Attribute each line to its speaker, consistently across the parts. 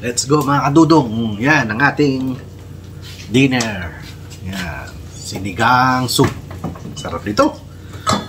Speaker 1: Let's go mga kadudong. Yan ang ating dinner. Yan. Sinigang soup. Sarap nito.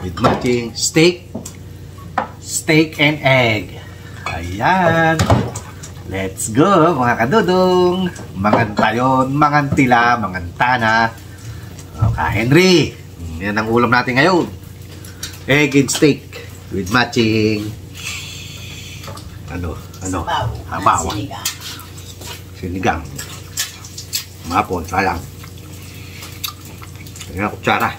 Speaker 1: With matching steak and egg. Ayan. Let's go mga kadudong. Mangantayon, mangantila, mangantana. Henry. Yan ang ulam natin ngayon. Egg and steak with matching habaw. Sinigang. Mapon, sayang. Tingnan kutsara.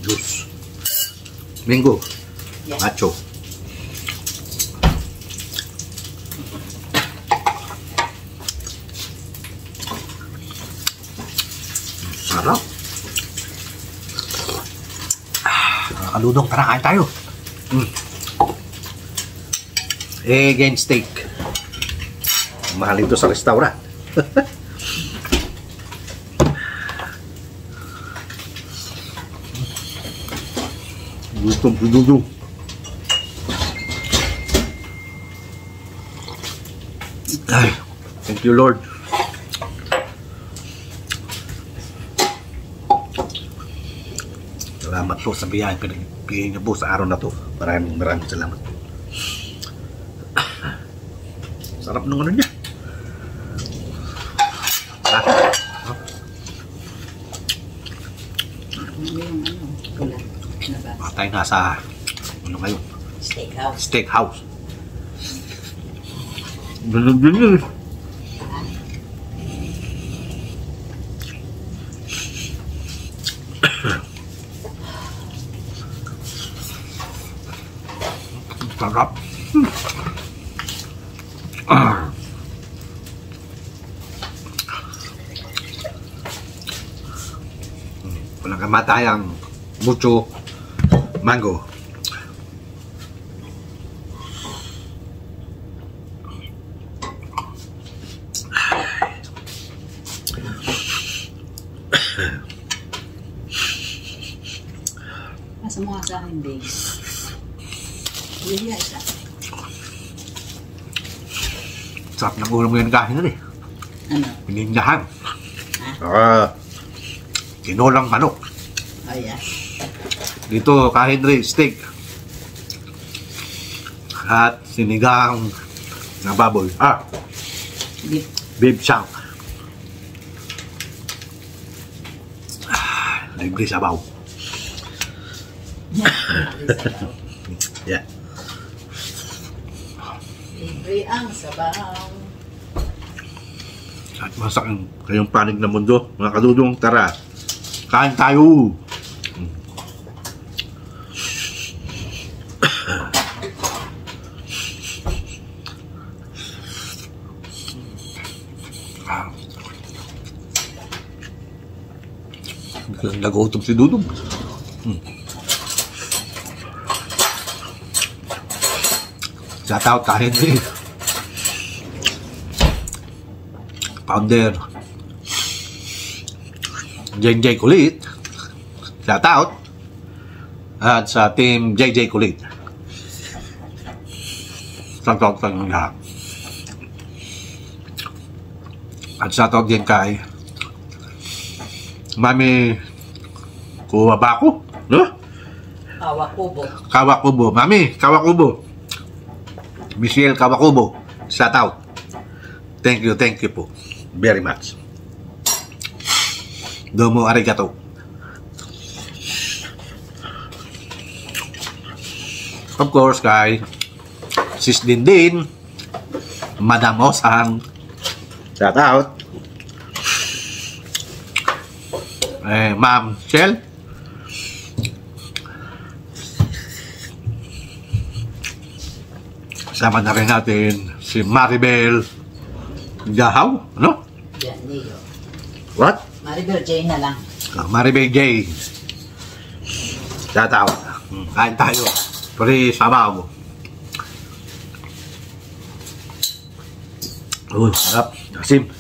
Speaker 1: Juice. Mango. Macho. Sarap. Kaludong, tara kain tayo. Egg and steak. Mahal ito sa restaurant. Gustong kaludong. Ay, thank you Lord. Salamat po sa biyaya pinagpigay niyo po sa araw na to. Maraming salamat. Sarap ng ano niya. Tayo nasa ano ngayon? Steakhouse. Ganun. Sarap. Walang kamatayang mucho mango.
Speaker 2: Masa mo sa akin, babe. Iya, isa.
Speaker 1: Sarap ng ulam ngayon kain na rin.
Speaker 2: Ano?
Speaker 1: Pinindahan. Tinolang manok.
Speaker 2: Oh, yeah.
Speaker 1: Dito, kahidre, steak. At sinigang na baboy. Beef shank. Libre sabaw. Yeah.
Speaker 2: Libre ang sabaw.
Speaker 1: At masak kayong panig na mundo. Mga kadudong, tara. Kain tayo. Nagutom si Dudong. Shout out kahit founder JJ Kulit. Shout out. At sa team JJ Kulit. Shout out sa lahat. At shout out din kay Mami Kuwabako, no? Kawakubo. Mami, Kawakubo. Michelle Kawakubo. Shout out. Thank you po. Very much. Domo arigato. Of course, kay Sis Dindin, Madam Osang. Shout out. Ma'am Shell. Kasama na rin natin si Maribel Gahaw, ano? What?
Speaker 2: Maribel J na lang.
Speaker 1: Maribel J. Shout out. Kain tayo. Puri sabaw. Sarap. Asim.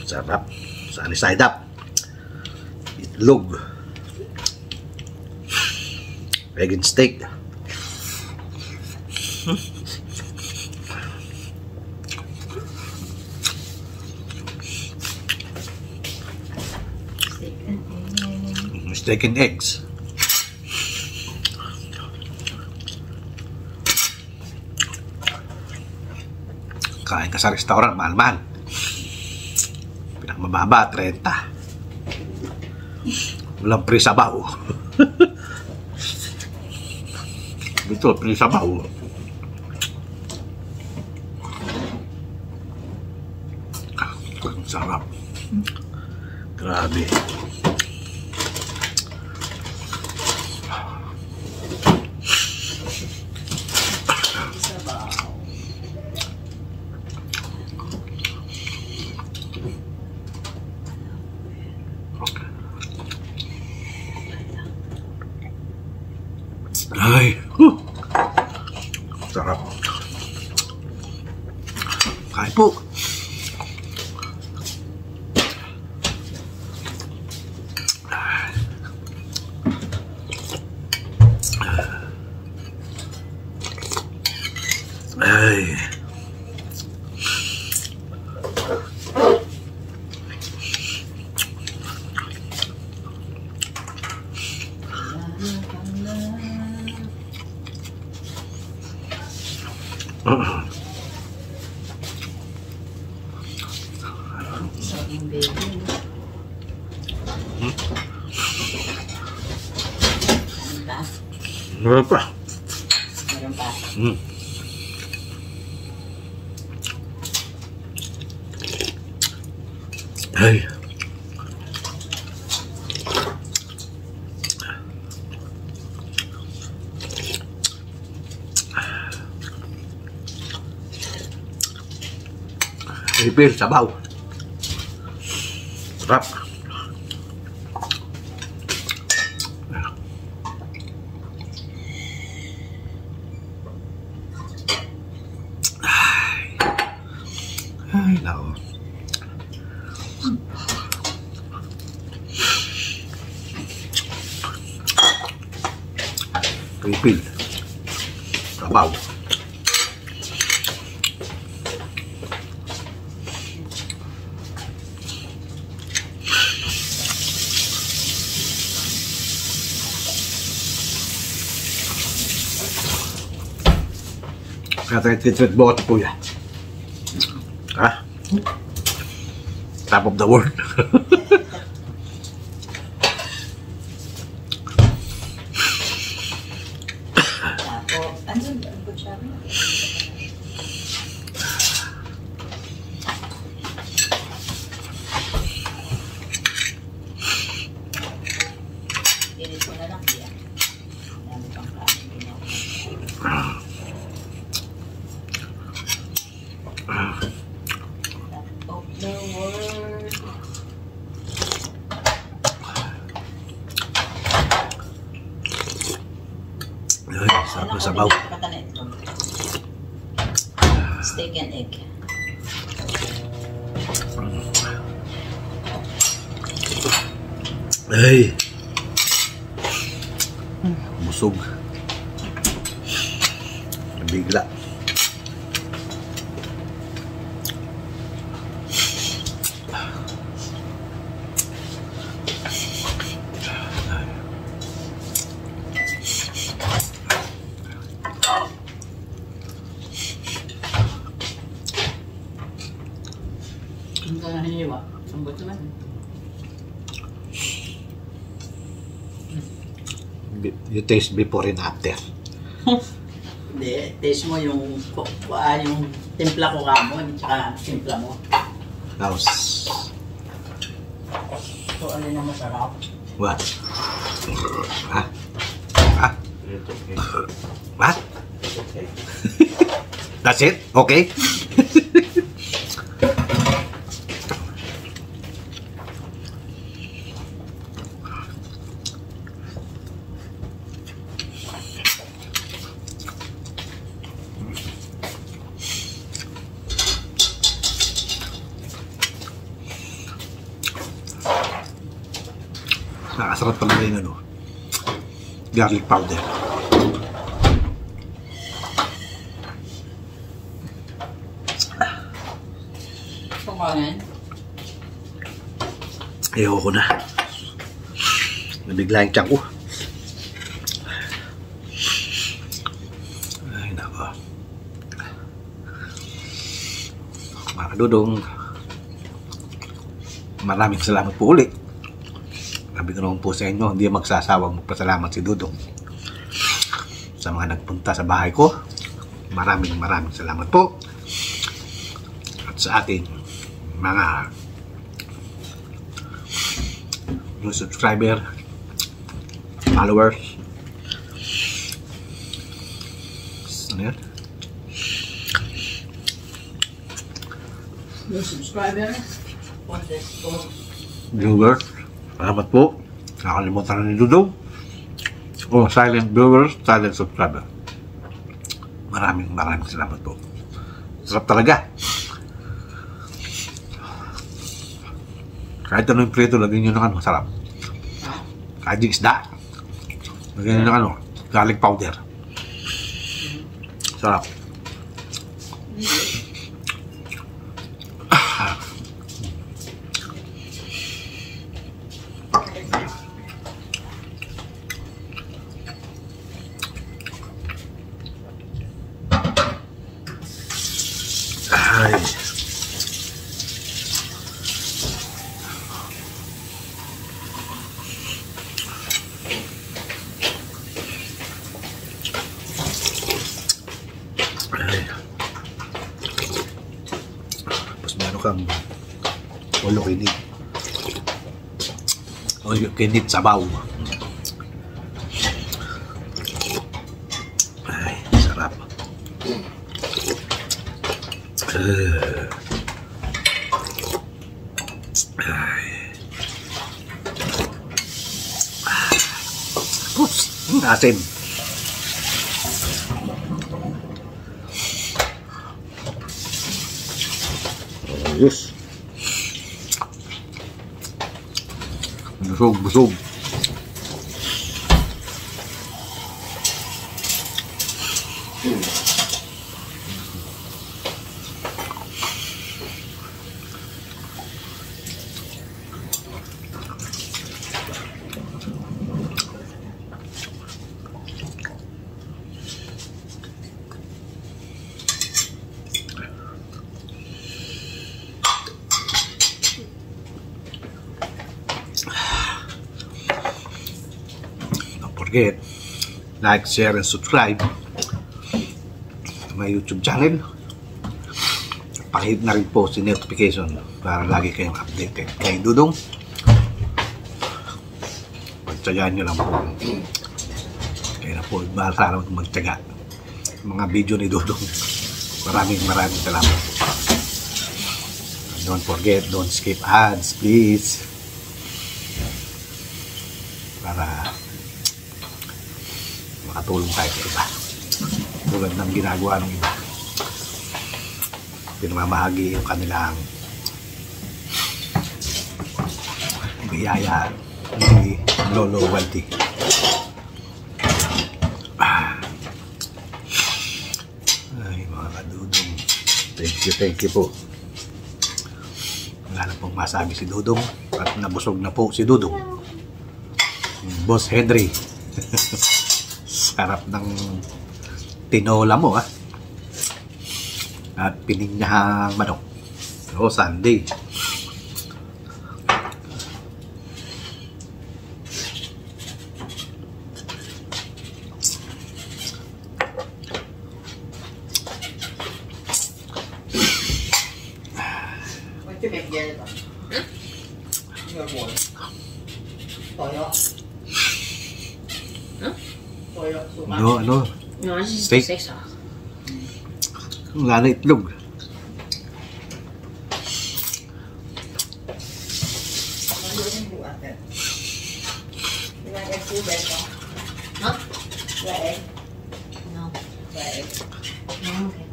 Speaker 1: Sarap. Sunny side up. Itlog. Egg and steak. Steak and eggs. Kain ka sa restaurant, mahal-mahal. Pinakamababa, 30. Walang free sabaw. Dito, free sabaw. Ang sarap. Grabe.
Speaker 2: Sabaw.
Speaker 1: Ay, sarap. Kain po. Ay.
Speaker 2: Sarap ng baby. Ano ba?
Speaker 1: Meron pa.
Speaker 2: Meron pa.
Speaker 1: Ay. Pipil, sabaw. Sarap. Ay, nako. Pipil. Sabaw. Kaya tayo titreat bawat kuya. Ha? Top of the world.
Speaker 2: Tapos, andun ba ang kutsara? Init ko na lang siya. Dami pang kanin ginawa. Top of the world.
Speaker 1: Ay, sarap na sabaw.
Speaker 2: Steak and egg.
Speaker 1: Ay. Busog. Bigla.
Speaker 2: Ang hiniwa. Ang buto man.
Speaker 1: You taste before and after.
Speaker 2: Hindi, taste mo yung timpla ko kamon, tsaka timpla mo.
Speaker 1: Tapos,
Speaker 2: So, ano na masarap?
Speaker 1: what? Ha? Ha? What? That's it? Okay? Nakasarap talaga yung ano, garlic powder.
Speaker 2: Kumain.
Speaker 1: Ayoko na. Nabigla yung tiyan ko. Ay, nako. Mga kadudong, maraming salamat po ulit. Sabi ko naman po sa inyo, hindi magsasawang magpasalamat si Dudong sa mga nagpunta sa bahay ko. Maraming salamat po. At sa ating mga new subscriber, followers. Ano yan?
Speaker 2: New subscriber.
Speaker 1: Viewers. Salamat po. Nakalimutan na ni Dudong. O, silent viewers, silent subscriber. Maraming salamat po. Sarap talaga. Kahit ano yung prito, lagyan nyo ng ano, sarap. Kahit yung isda, lagyan nyo ng ano, garlic powder. Sarap. Ay. Tapos meron kang ulo kinit. O kinit sabaw. Ay, sarap. Ay. Oops, asin. Yes. Busog. Don't forget, like, share, and subscribe to my YouTube channel. Pakihit na rin po si notification para lagi kayong updated kay Dudong. Pagtsagaan nyo lang po. Kaya na po, sana magtsaga mga video ni Dudong. Maraming salamat. Don't forget, don't skip ads, please. Para makatulong tayo sa iba. Tulad ng ginagawa ng iba. Pinamamahagi yung kanilang biyaya ni Lolo Walty. Ay, mga kadudong. Thank you po. Wala na pong masabi si Dudong at nabusog na po si Dudong. Boss Henry. Sarap ng tinola mo, ha? At pininyahang manok. O, Sunday.
Speaker 2: What you make there? Your boy. Toyo. Toyo. Suka.
Speaker 1: Ano?
Speaker 3: No, this is
Speaker 1: Steak.
Speaker 3: steak sauce.
Speaker 1: Wala na itlog.
Speaker 3: You want egg too, Beto? Huh? You want egg? No. You want egg? No, okay.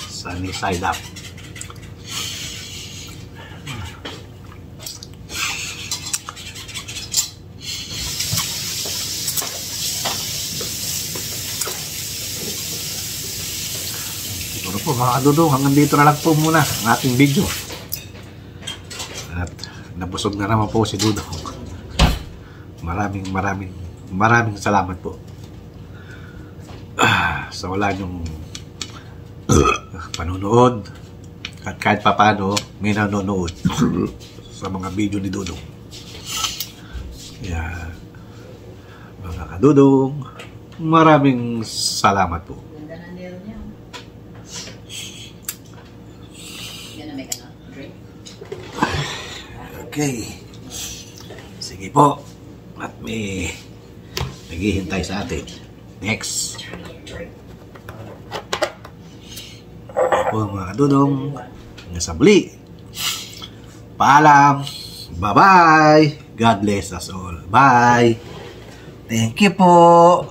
Speaker 1: Sunny side up. po mga kadudong, hanggang dito na lang po muna ang ating video. At nabusog na naman po si Dudong. Maraming salamat po. Sa wala niyong panunood at kahit papano may nanonood sa mga video ni Dudong. Kaya mga kadudong, maraming salamat po.
Speaker 3: Ganda ng nail niya. Yan na may ka na. Drink.
Speaker 1: Okay. Sige po. At may naghihintay sa atin. Next. Po mga kadudong, nasa muli. Paalam. Bye-bye. God bless us all. Bye. Thank you po.